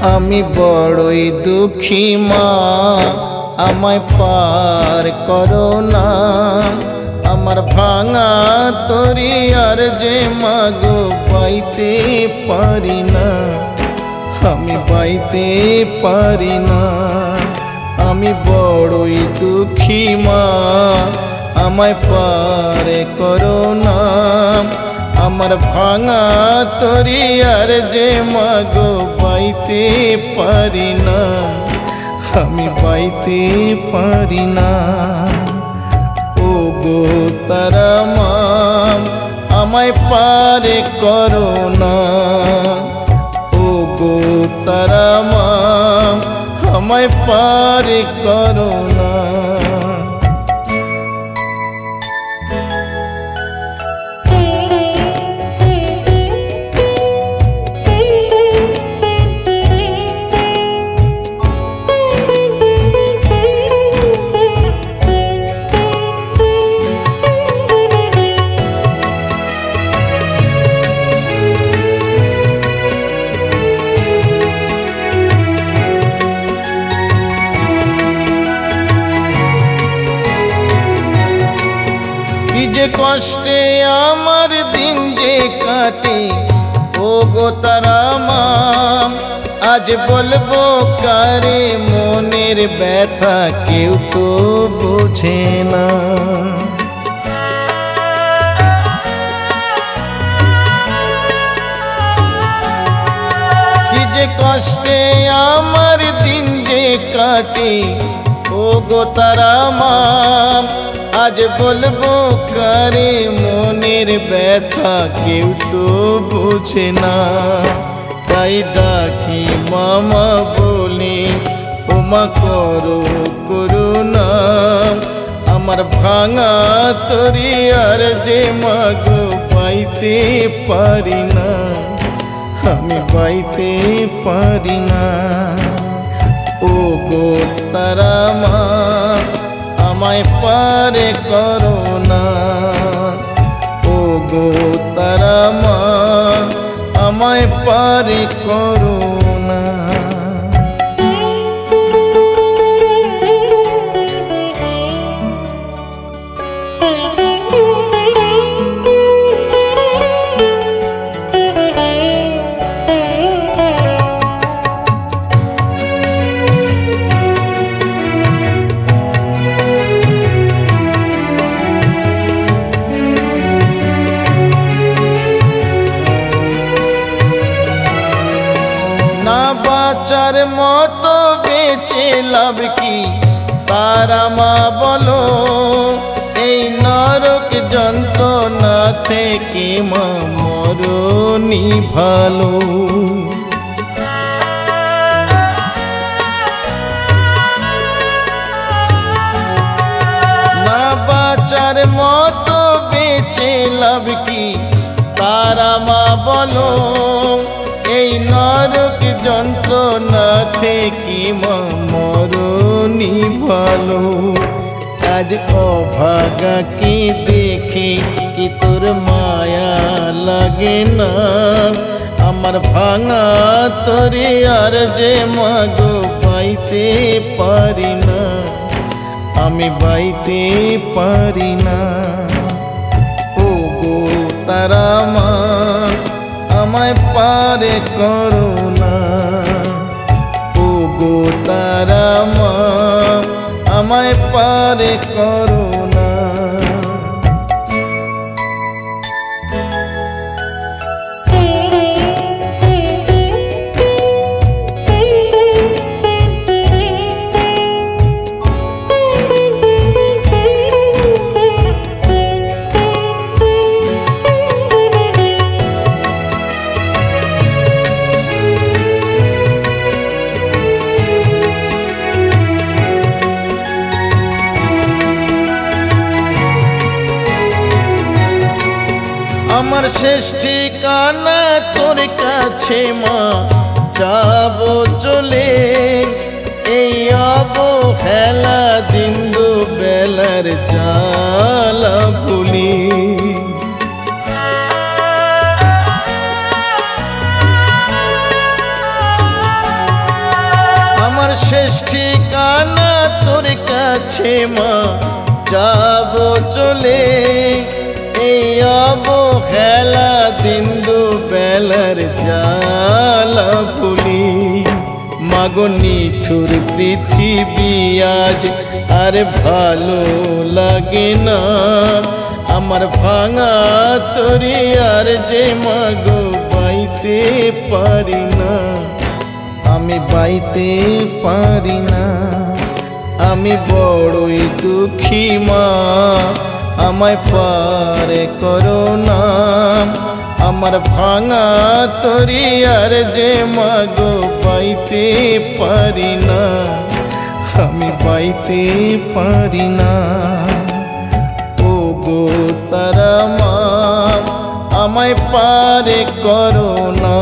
আমি বড়ই দুঃখী মা, আমায় পার করো না। আমার ভাঙা তরি আর যে মাগো পাইতে পারি না, আমি পাইতে পারি না। আমি বড়ই দুঃখী মা, আমায় পার করো না। আমার ভাঙা তরি আর যে মাগো পাইতে পারি না, আমি পাইতে পারি না। ও গো তারা মা, আমায় পার করো না। ও গো তারা মা, আমায় পার করো না। যে কষ্টে আমার দিন যে কাটে, ও গো তারা মা, আজ বলবো কারে মনের ব্যথা, কেউ তো বোঝে না। কি যে কষ্টে আমার দিন যে কাটে, ও গো তারা মা, আজ বলবো কারে মনের ব্যথা, কেউ তো বোঝে না। তাই ডাকি মামা বলি, ওমা করো করুণা। আমার ভাঙা তরি আর যে মাগো পাইতে পারি না, আমি পাইতে পারি না। ও গো তারা মা, আমায় পার করো না। ও গো তারা মা, আমায় পার করো না। না বাঁচার মতো বেঁচে লাভ কি তারা মা বলো, এই নরক যন্ত্রণা থেকে মা মরণই ভালো। না বাঁচার মতো বেঁচে লাভ কি তারা মা বলো, এই নরক যন্ত্রণা থেকে মা মরণই ভালো। আজ অভাগা কি দেখে কি তোর মায়া লাগে না। আমার ভাঙা তরি আর যে মাগো পাইতে পারি না, আমি পাইতে পারি না। ও গো তারা মা, আমায় পার করো না। ও গো তারা মা, আমায় পার করো না। আমার শেষ ঠিকানা তোর কাছে মা, যাবো চলে এই অবহেলা দিন দুবেলার জ্বালা ভুলি। শেষ ঠিকানা তোর কাছে মা, যাব চলে এই অবহেলা দিন দুবেলার জ্বালা ভুলি। মাগো নিঠুর পৃথিবী আজ আর ভালো লাগে না, আমার ভাঙা তরি আর যে মাগো বাইতে পারি না, আমি বাইতে পারি না। আমি বড়ই দুঃখী মা, আমায় পারে করো না, আমার ভাঙা তরি আর যে মাগো বাইতে পারি না, আমি বাইতে পারি না। ও গো তারা মা, আমায় পারে করো না,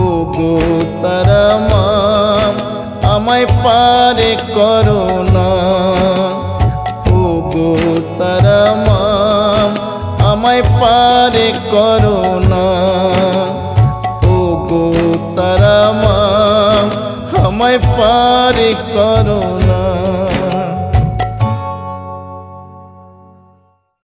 ও গো তারা মা, আমায় পারে করো না, ও গো তারা মা, আমায় পারে করো না, ও গো তারা মা, আমায় পারে করো না।